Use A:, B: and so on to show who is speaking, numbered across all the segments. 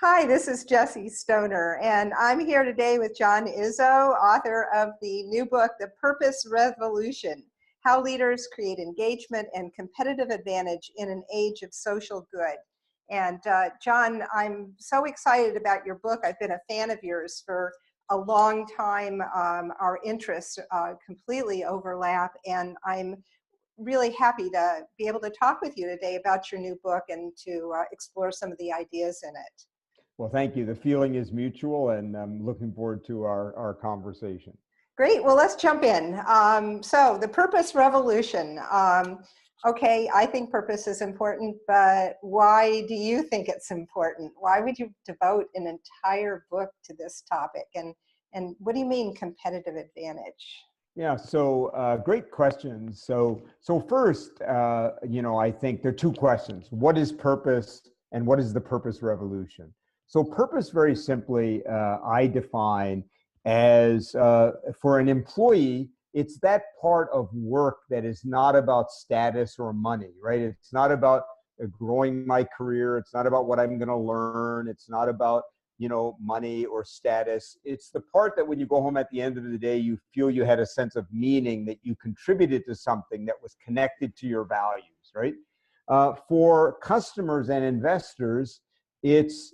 A: Hi, this is Jessie Stoner, and I'm here today with John Izzo, author of the new book, The Purpose Revolution: How Leaders Create Engagement and Competitive Advantage in an Age of Social Good. And John, I'm so excited about your book. I've been a fan of yours for a long time. Our interests completely overlap, and I'm really happy to be able to talk with you today about your new book and to explore some of the ideas in it.
B: Well, thank you. The feeling is mutual, and I'm looking forward to our conversation.
A: Great. Well, let's jump in. So the purpose revolution. Okay, I think purpose is important, but why do you think it's important? Why would you devote an entire book to this topic? And what do you mean competitive advantage?
B: Yeah, so great questions. So first, I think there are two questions. What is purpose, and what is the purpose revolution? So purpose, very simply, I define as for an employee, it's that part of work that is not about status or money, right? It's not about growing my career. It's not about what I'm going to learn. It's not about money or status. It's the part that when you go home at the end of the day, you feel you had a sense of meaning, that you contributed to something that was connected to your values, right? For customers and investors, it's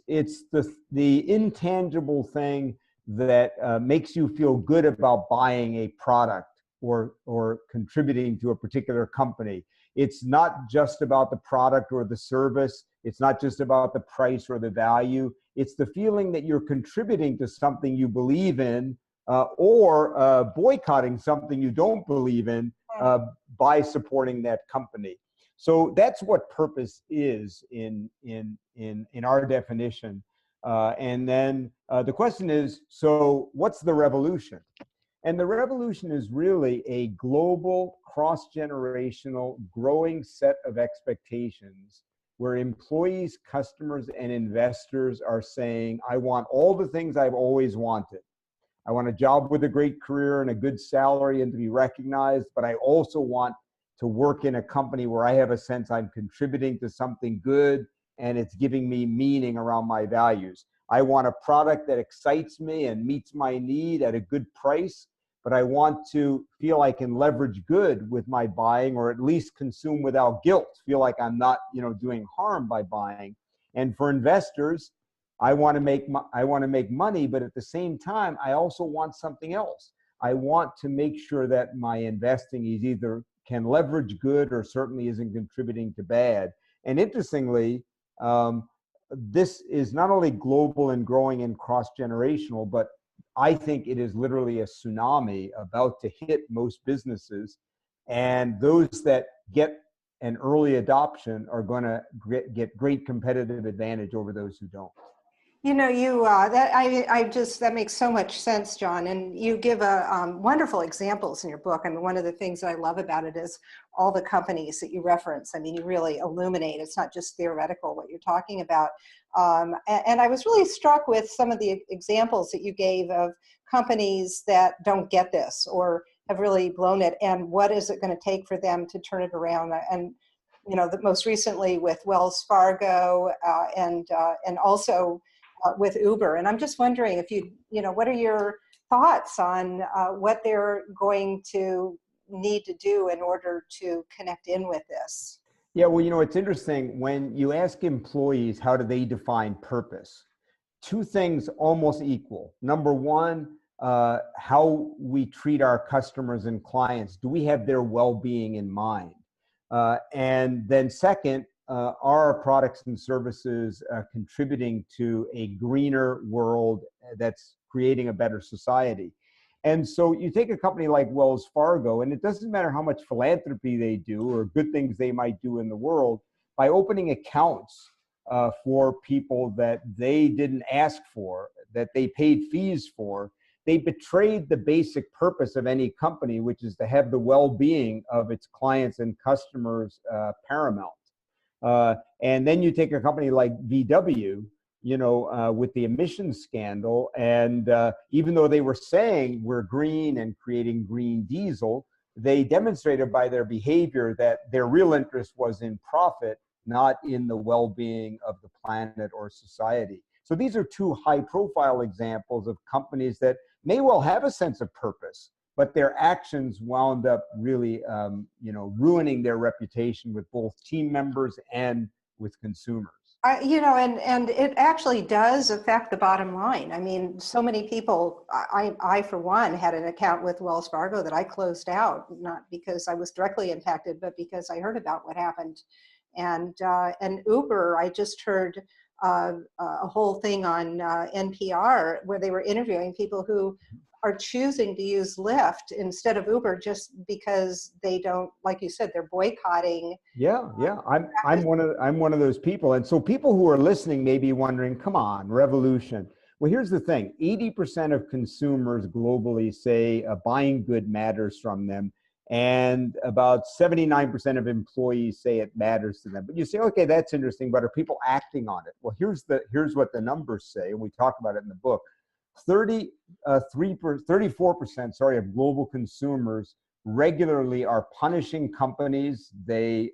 B: the intangible thing that makes you feel good about buying a product or contributing to a particular company. It's not just about the product or the service. It's not just about the price or the value. It's the feeling that you're contributing to something you believe in, or boycotting something you don't believe in by supporting that company. So that's what purpose is in our definition. And then the question is, so what's the revolution? And the revolution is really a global, cross-generational, growing set of expectations where employees, customers, and investors are saying, I want all the things I've always wanted. I want a job with a great career and a good salary and to be recognized, but I also want to work in a company where I have a sense I'm contributing to something good and it's giving me meaning around my values. I want a product that excites me and meets my need at a good price, but I want to feel I can leverage good with my buying, or at least consume without guilt, feel like I'm not, doing harm by buying. And for investors, I want to make money, but at the same time, I also want something else. I want to make sure that my investing is either can leverage good or certainly isn't contributing to bad. And interestingly, this is not only global and growing and cross-generational, but I think it is literally a tsunami about to hit most businesses. And those that get an early adoption are going to get great competitive advantage over those who don't.
A: That makes so much sense, John. And you give wonderful examples in your book. I mean, one of the things that I love about it is all the companies that you reference. I mean, you really illuminate. It's not just theoretical what you're talking about. And I was really struck with some of the examples that you gave of companies that don't get this or have really blown it. And what is it going to take for them to turn it around? And most recently with Wells Fargo and also with Uber. And I'm just wondering if what are your thoughts on what they're going to need to do in order to connect in with this?
B: Yeah, well, it's interesting. When you ask employees, how do they define purpose? Two things almost equal. Number one, how we treat our customers and clients. Do we have their well-being in mind? And then second, are our products and services contributing to a greener world that's creating a better society? And so you take a company like Wells Fargo, and it doesn't matter how much philanthropy they do or good things they might do in the world, by opening accounts for people that they didn't ask for, that they paid fees for, they betrayed the basic purpose of any company, which is to have the well-being of its clients and customers paramount. And then you take a company like VW, with the emissions scandal, and even though they were saying we're green and creating green diesel, they demonstrated by their behavior that their real interest was in profit, not in the well-being of the planet or society. So these are two high profile examples of companies that may well have a sense of purpose, but their actions wound up really, ruining their reputation with both team members and with consumers.
A: And it actually does affect the bottom line. I mean, so many people, I for one, had an account with Wells Fargo that I closed out, not because I was directly impacted, but because I heard about what happened. And Uber, I just heard a whole thing on NPR where they were interviewing people who are choosing to use Lyft instead of Uber just because they don't, like you said, they're boycotting.
B: Yeah. I'm one of those people. And so people who are listening may be wondering, come on, revolution. Well, here's the thing. 80% of consumers globally say a buying good matters from them. And about 79% of employees say it matters to them. But you say, okay, that's interesting, but are people acting on it? Well, here's what the numbers say, and we talk about it in the book. 34% of global consumers regularly are punishing companies they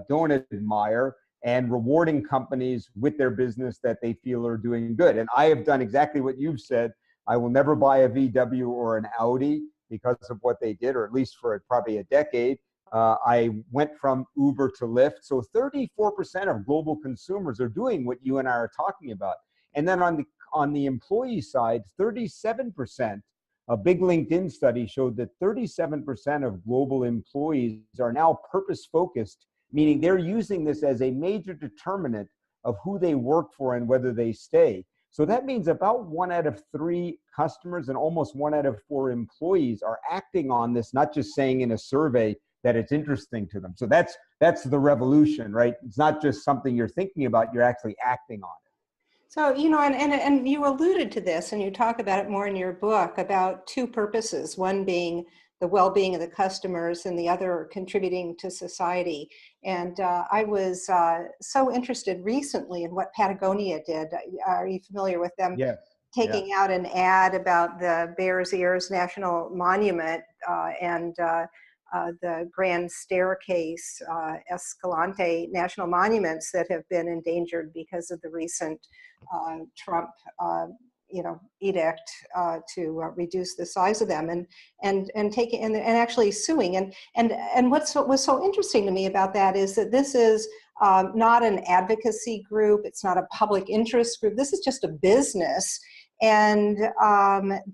B: don't admire and rewarding companies with their business that they feel are doing good. And I have done exactly what you've said. I will never buy a VW or an Audi because of what they did, or at least for probably a decade. I went from Uber to Lyft. So 34% of global consumers are doing what you and I are talking about. And then on the employee side, 37%, a big LinkedIn study showed that 37% of global employees are now purpose-focused, meaning they're using this as a major determinant of who they work for and whether they stay. So that means about 1 out of 3 customers and almost 1 out of 4 employees are acting on this, not just saying in a survey that it's interesting to them. So that's the revolution, right? It's not just something you're thinking about, you're actually acting on it.
A: So, and you alluded to this, and you talk about it more in your book about 2 purposes, one being the well-being of the customers and the other contributing to society. And I was so interested recently in what Patagonia did. Are you familiar with them?
B: Yes.
A: Taking out an ad about the Bears Ears National Monument and the Grand Staircase, Escalante national monuments that have been endangered because of the recent Trump, edict to reduce the size of them, and taking and actually suing. And what was so interesting to me about that is that this is not an advocacy group. It's not a public interest group. This is just a business, and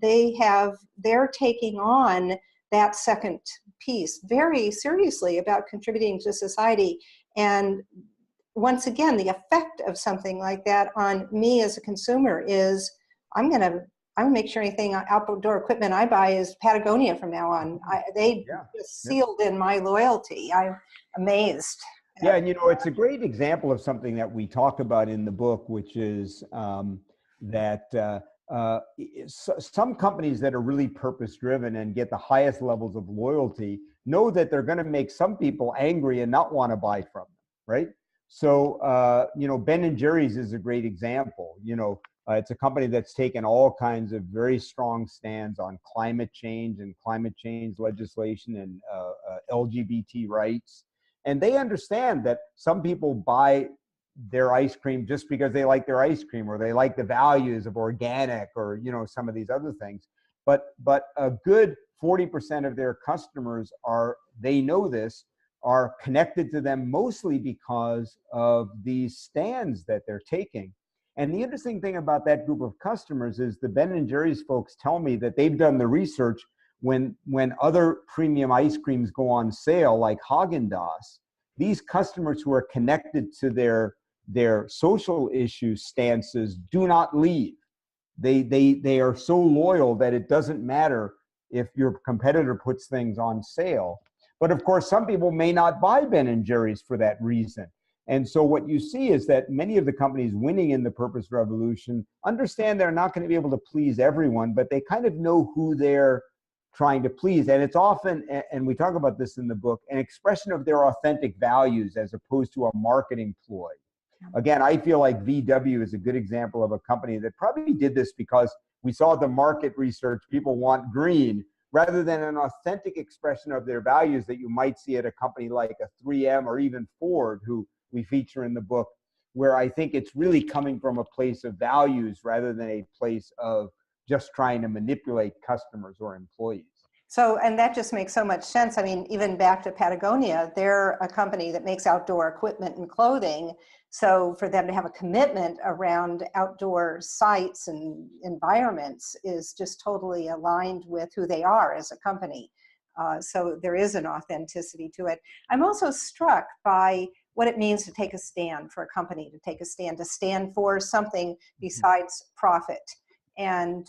A: they're taking on that second piece very seriously about contributing to society. And once again, the effect of something like that on me as a consumer is I'm gonna make sure anything outdoor equipment I buy is Patagonia from now on. They just sealed in my loyalty. I'm amazed.
B: Yeah, and it's a great example of something that we talk about in the book, which is that some companies that are really purpose-driven and get the highest levels of loyalty know that they're going to make some people angry and not want to buy from them, right? So, Ben and Jerry's is a great example. It's a company that's taken all kinds of very strong stands on climate change and climate change legislation and LGBT rights. And they understand that some people buy their ice cream just because they like their ice cream, or they like the values of organic, or some of these other things. But a good 40% of their customers they know this, are connected to them mostly because of these stands that they're taking. And the interesting thing about that group of customers is the Ben and Jerry's folks tell me that they've done the research when other premium ice creams go on sale, like Haagen-Dazs, these customers who are connected to their social issue stances do not leave. They are so loyal that it doesn't matter if your competitor puts things on sale. But of course, some people may not buy Ben and Jerry's for that reason. And so what you see is that many of the companies winning in the purpose revolution understand they're not going to be able to please everyone, but they kind of know who they're trying to please. And it's often, and we talk about this in the book, an expression of their authentic values as opposed to a marketing ploy. Again, I feel like VW is a good example of a company that probably did this because we saw the market research, people want green, rather than an authentic expression of their values that you might see at a company like a 3M or even Ford, who we feature in the book, where I think it's really coming from a place of values rather than a place of just trying to manipulate customers or employees.
A: So, and that just makes so much sense. I mean, even back to Patagonia, they're a company that makes outdoor equipment and clothing. So for them to have a commitment around outdoor sites and environments is just totally aligned with who they are as a company. So there is an authenticity to it. I'm also struck by what it means to take a stand for a company, to stand for something besides profit. And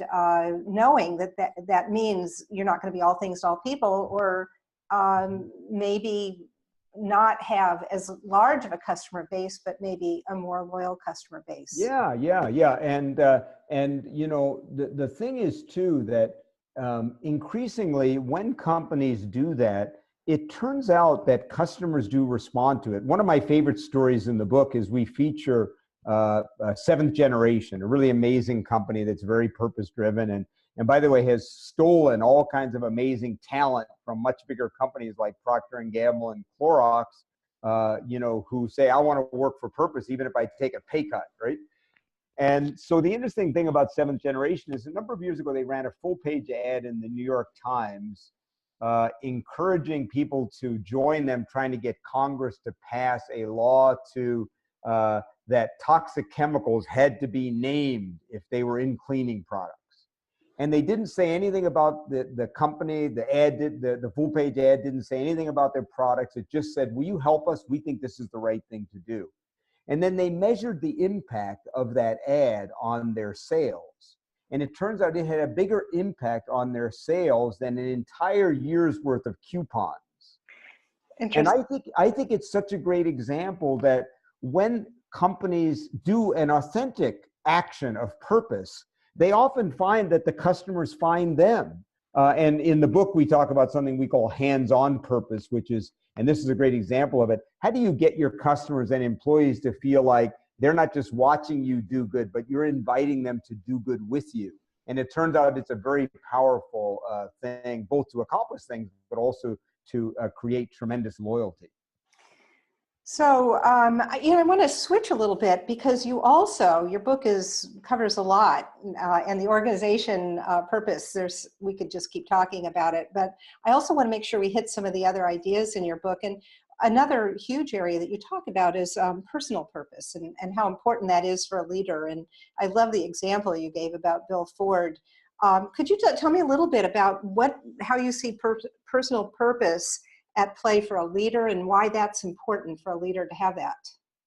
A: knowing that means you're not going to be all things to all people, or maybe not have as large of a customer base, but maybe a more loyal customer base.
B: Yeah. And you know, the thing is too that increasingly when companies do that, it turns out that customers do respond to it. One of my favorite stories in the book is we feature Seventh Generation, a really amazing company that's very purpose-driven, and by the way, has stolen all kinds of amazing talent from much bigger companies like Procter and Gamble and Clorox, you know, who say, I want to work for purpose, even if I take a pay cut, right? And so the interesting thing about Seventh Generation is a number of years ago, they ran a full-page ad in the New York Times encouraging people to join them, trying to get Congress to pass a law to that toxic chemicals had to be named if they were in cleaning products. And they didn't say anything about the company. The ad the full page ad didn't say anything about their products. It just said, will you help us? We think this is the right thing to do. And then they measured the impact of that ad on their sales. And it turns out it had a bigger impact on their sales than an entire year's worth of coupons. And I think it's such a great example that when companies do an authentic action of purpose, they often find that the customers find them. And in the book, we talk about something we call hands-on purpose, which is, and this is a great example of it, how do you get your customers and employees to feel like they're not just watching you do good, but you're inviting them to do good with you? And it turns out it's a very powerful thing, both to accomplish things, but also to create tremendous loyalty.
A: So, you know, I want to switch a little bit because you also, your book covers a lot, and the organization purpose, we could just keep talking about it, but I also want to make sure we hit some of the other ideas in your book. And another huge area that you talk about is personal purpose and how important that is for a leader. And I love the example you gave about Bill Ford. Could you tell me a little bit about how you see personal purpose at play for a leader and why that's important for a leader to have that?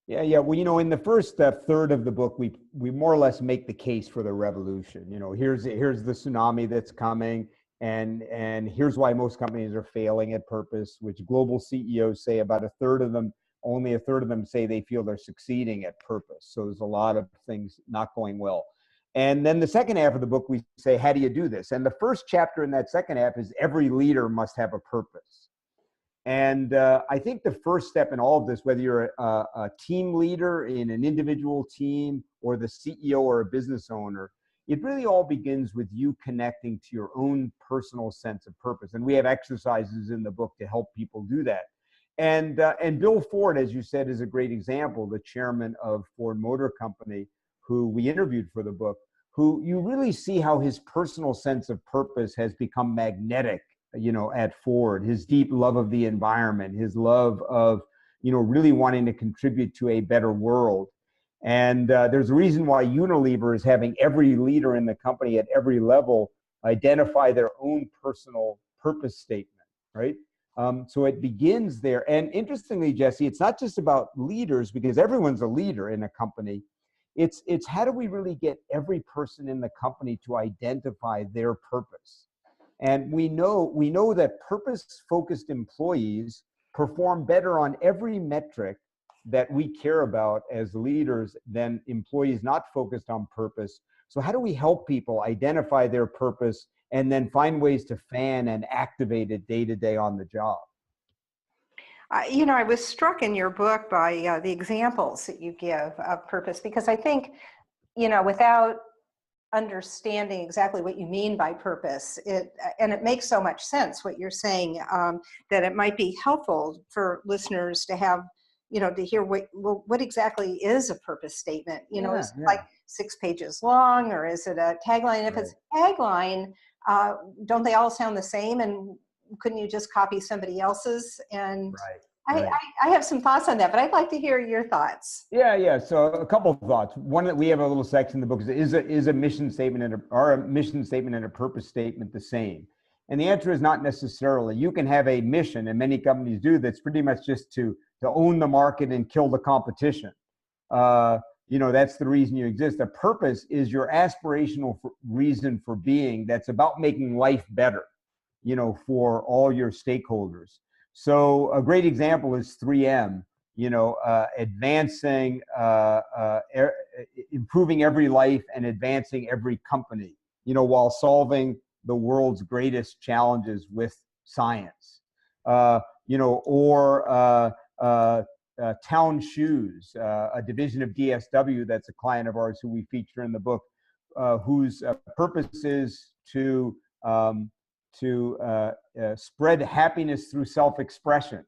B: Yeah. Well, you know, in the first third of the book, we more or less make the case for the revolution. You know, here's the tsunami that's coming, and here's why most companies are failing at purpose, which global CEOs say about only a third of them say they feel they're succeeding at purpose. So there's a lot of things not going well. And then the second half of the book, we say, how do you do this? And the first chapter in that second half is every leader must have a purpose. And I think the first step in all of this, whether you're a team leader in an individual team or the CEO or a business owner, it really all begins with you connecting to your own personal sense of purpose. And we have exercises in the book to help people do that. And Bill Ford, as you said, is a great example, the chairman of Ford Motor Company, who we interviewed for the book, who you really see how his personal sense of purpose has become magnetic, you know, at Ford. His deep love of the environment, his love of, you know, really wanting to contribute to a better world. And there's a reason why Unilever is having every leader in the company at every level identify their own personal purpose statement, right? So it begins there. And interestingly, Jesse, it's not just about leaders, because everyone's a leader in a company. It's how do we really get every person in the company to identify their purpose? And we know that purpose-focused employees perform better on every metric that we care about as leaders than employees not focused on purpose. So how do we help people identify their purpose and then find ways to fan and activate it day to day on the job?
A: You know, I was struck in your book by the examples that you give of purpose, because I think, you know, without understanding exactly what you mean by purpose, and it makes so much sense what you're saying, that it might be helpful for listeners to have, to hear what exactly is a purpose statement?
B: Yeah,
A: Is it
B: yeah.
A: like 6 pages long, or is it a tagline? If
B: Right,
A: it's a tagline, don't they all sound the same? And couldn't you just copy somebody else's? And
B: right,
A: I,
B: right.
A: I, I have some thoughts on that, but I'd like to hear your thoughts.
B: Yeah, yeah. So a couple of thoughts. One, that we have a little section in the book is a mission statement or a mission statement and a purpose statement the same? And the answer is not necessarily. You can have a mission, and many companies do, that's pretty much just to own the market and kill the competition. That's the reason you exist. A purpose is your aspirational reason for being, that's about making life better, for all your stakeholders. So a great example is 3M, advancing, improving every life and advancing every company, while solving the world's greatest challenges with science. Or Town Shoes, a division of DSW that's a client of ours who we feature in the book, whose purpose is to spread happiness through self-expression,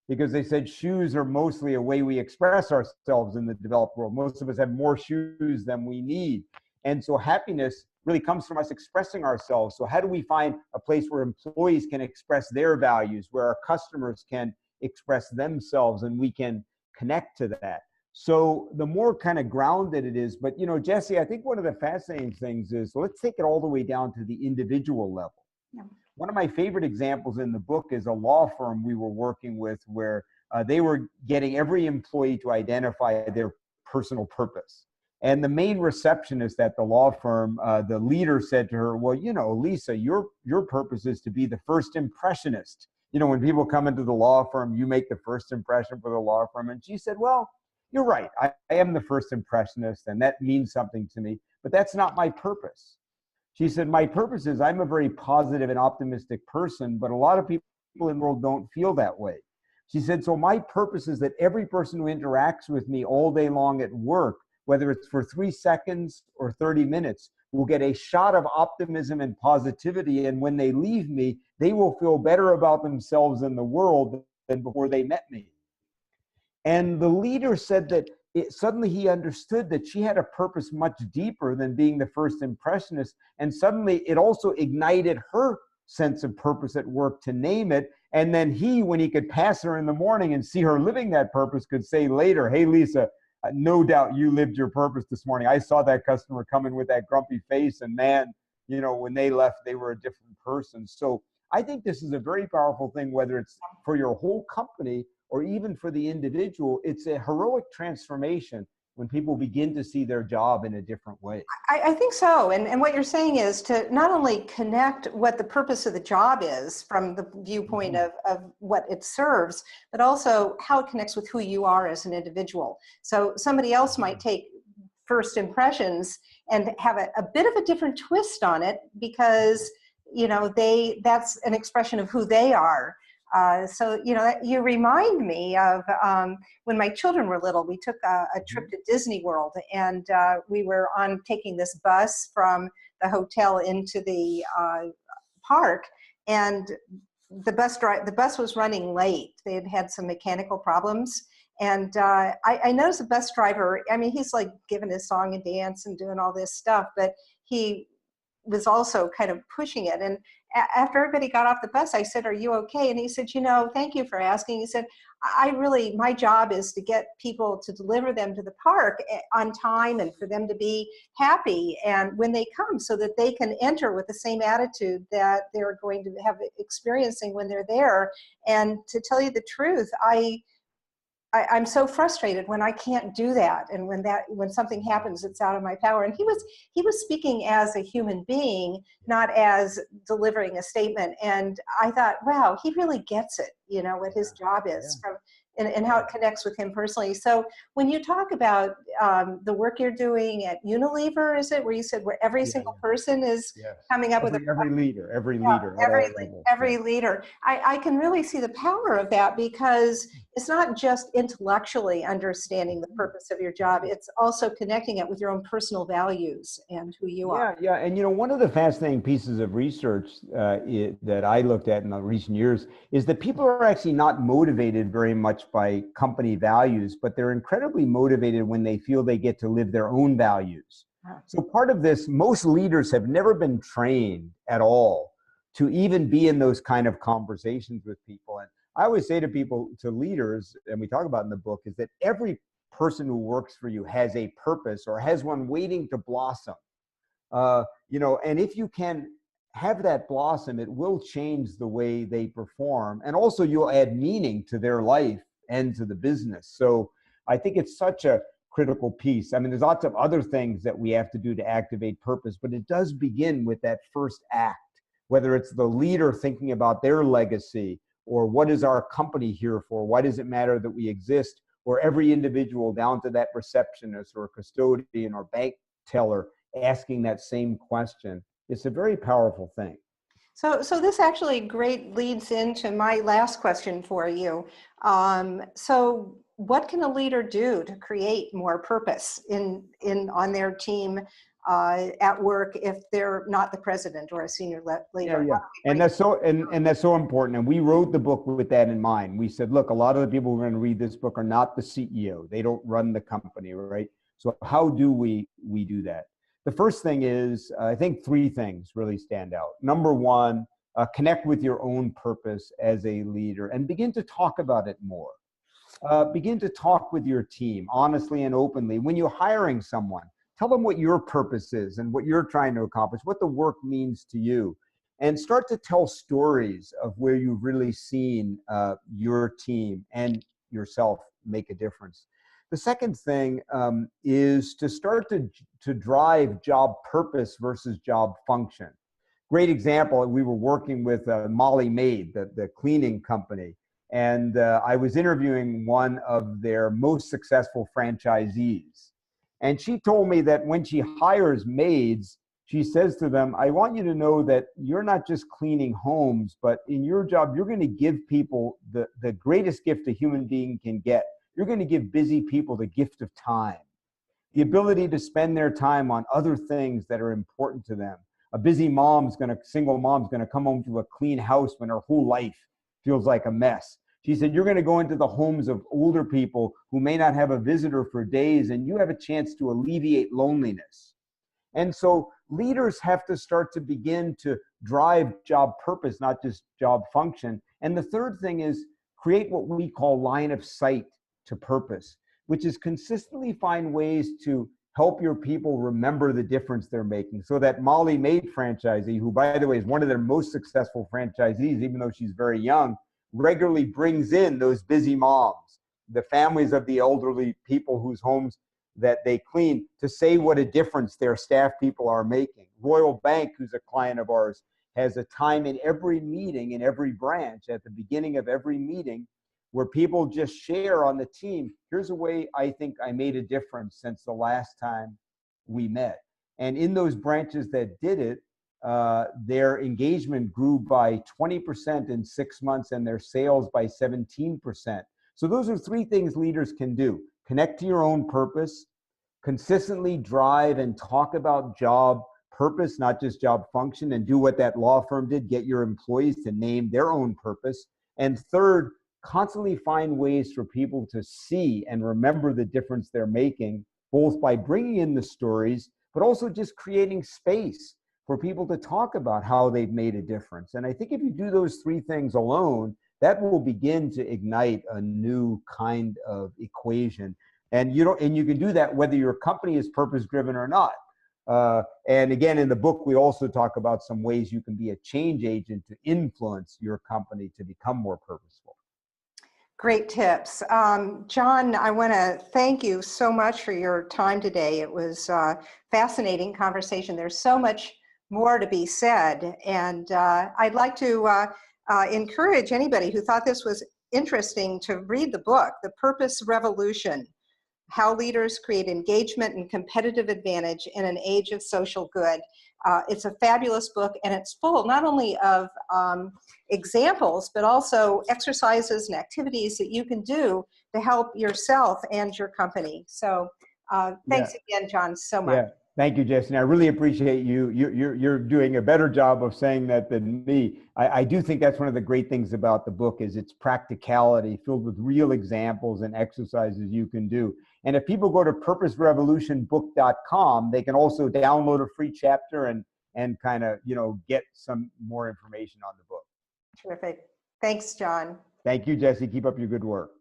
B: because they said shoes are mostly a way we express ourselves in the developed world. Most of us have more shoes than we need. And so happiness really comes from us expressing ourselves. So how do we find a place where employees can express their values, where our customers can express themselves, and we can connect to that? So the more kind of grounded it is, but Jesse, I think one of the fascinating things is, let's take it all the way down to the individual level.
A: Yeah.
B: One of my favorite examples in the book is a law firm we were working with, where they were getting every employee to identify their personal purpose. And the main receptionist at the law firm, the leader said to her, well, Lisa, your purpose is to be the first impressionist. When people come into the law firm, you make the first impression for the law firm. And she said, well, you're right. I am the first impressionist, and that means something to me, but that's not my purpose. She said, my purpose is, I'm a very positive and optimistic person, but a lot of people in the world don't feel that way. She said, so my purpose is that every person who interacts with me all day long at work, whether it's for 3 seconds or 30 minutes, will get a shot of optimism and positivity. And when they leave me, they will feel better about themselves and the world than before they met me. And the leader said that suddenly he understood that she had a purpose much deeper than being the first impressionist. And suddenly it also ignited her sense of purpose at work to name it. And then he, when he could pass her in the morning and see her living that purpose, could say later, hey, Lisa, no doubt you lived your purpose this morning. I saw that customer come in with that grumpy face, and man, when they left, they were a different person. So I think this is a very powerful thing, whether it's for your whole company or even for the individual. It's a heroic transformation when people begin to see their job in a different way.
A: I think so. And what you're saying is to not only connect what the purpose of the job is from the viewpoint of what it serves, but also how it connects with who you are as an individual. So somebody else might take first impressions and have a bit of a different twist on it, because that's an expression of who they are. So you remind me of when my children were little. We took a trip to Disney World, and we were taking this bus from the hotel into the park, and the bus was running late. They had had some mechanical problems, and I noticed the bus driver. I mean, he's like giving his song and dance and doing all this stuff, but he was also kind of pushing it. And after everybody got off the bus, I said, are you okay? And he said, thank you for asking. He said, my job is to get people, to deliver them to the park on time, and for them to be happy and when they come, so that they can enter with the same attitude that they're going to have experiencing when they're there. And to tell you the truth, I'm so frustrated when I can't do that, and when something happens that's out of my power. And he was speaking as a human being, not as delivering a statement. And I thought, wow, he really gets it, what his job is, and how it connects with him personally. So when you talk about the work you're doing at Unilever, is it where you said where every single person is coming up with
B: every leader at all levels.
A: every leader, I can really see the power of that, because it's not just intellectually understanding the purpose of your job, it's also connecting it with your own personal values and who you are.
B: Yeah, and one of the fascinating pieces of research that I looked at in the recent years is that people are actually not motivated very much by company values, but they're incredibly motivated when they feel they get to live their own values. So part of this, most leaders have never been trained at all to even be in those kind of conversations with people. And I always say to people, to leaders, and we talk about in the book, is that every person who works for you has a purpose or has one waiting to blossom. And if you can have that blossom, it will change the way they perform. And also you'll add meaning to their life and to the business. So I think it's such a critical piece. I mean, there's lots of other things that we have to do to activate purpose, but it does begin with that first act, whether it's the leader thinking about their legacy, or what is our company here for? Why does it matter that we exist? Or every individual down to that receptionist or custodian or bank teller asking that same question. It's a very powerful thing.
A: So this actually great leads into my last question for you. So what can a leader do to create more purpose on their team at work if they're not the president or a senior leader?
B: Yeah. And that's so important. And we wrote the book with that in mind. We said, look, a lot of the people who are going to read this book are not the CEO. They don't run the company, right? So how do we do that? The first thing is, I think three things really stand out. Number one, connect with your own purpose as a leader and begin to talk about it more. Begin to talk with your team honestly and openly. When you're hiring someone, tell them what your purpose is and what you're trying to accomplish, what the work means to you. And start to tell stories of where you've really seen your team and yourself make a difference. The second thing is to start to drive job purpose versus job function. Great example, we were working with Molly Maid, the cleaning company, and I was interviewing one of their most successful franchisees. And she told me that when she hires maids, she says to them, I want you to know that you're not just cleaning homes, but in your job, you're going to give people the greatest gift a human being can get. You're going to give busy people the gift of time, the ability to spend their time on other things that are important to them. A busy single mom's going to come home to a clean house when her whole life feels like a mess. She said, you're going to go into the homes of older people who may not have a visitor for days, and you have a chance to alleviate loneliness. And so leaders have to start to begin to drive job purpose, not just job function. And the third thing is create what we call line of sight to purpose, which is consistently find ways to help your people remember the difference they're making. So that Molly Maid franchisee, who by the way is one of their most successful franchisees, even though she's very young, regularly brings in those busy moms, the families of the elderly people whose homes that they clean, to say what a difference their staff people are making. Royal Bank, who's a client of ours, has a time in every meeting, in every branch, at the beginning of every meeting, where people just share on the team, here's a way I think I made a difference since the last time we met. And in those branches that did it, their engagement grew by 20% in 6 months and their sales by 17%. So those are three things leaders can do. Connect to your own purpose, consistently drive and talk about job purpose, not just job function, and do what that law firm did, get your employees to name their own purpose. And third, constantly find ways for people to see and remember the difference they're making, both by bringing in the stories, but also just creating space for people to talk about how they've made a difference. And I think if you do those three things alone, that will begin to ignite a new kind of equation. And you can do that whether your company is purpose-driven or not. And again, in the book, we also talk about some ways you can be a change agent to influence your company to become more purposeful.
A: Great tips. John, I want to thank you so much for your time today. It was a fascinating conversation. There's so much more to be said. And I'd like to encourage anybody who thought this was interesting to read the book, The Purpose Revolution, How Leaders Create Engagement and Competitive Advantage in an Age of Social Good. It's a fabulous book, and it's full not only of examples, but also exercises and activities that you can do to help yourself and your company. So thanks again, John, so much.
B: Yeah. Thank you, Jesse. I really appreciate you. You're doing a better job of saying that than me. I do think that's one of the great things about the book is its practicality, filled with real examples and exercises you can do. And if people go to purposerevolutionbook.com, they can also download a free chapter and kind of, get some more information on the book.
A: Terrific. Thanks, John.
B: Thank you, Jesse. Keep up your good work.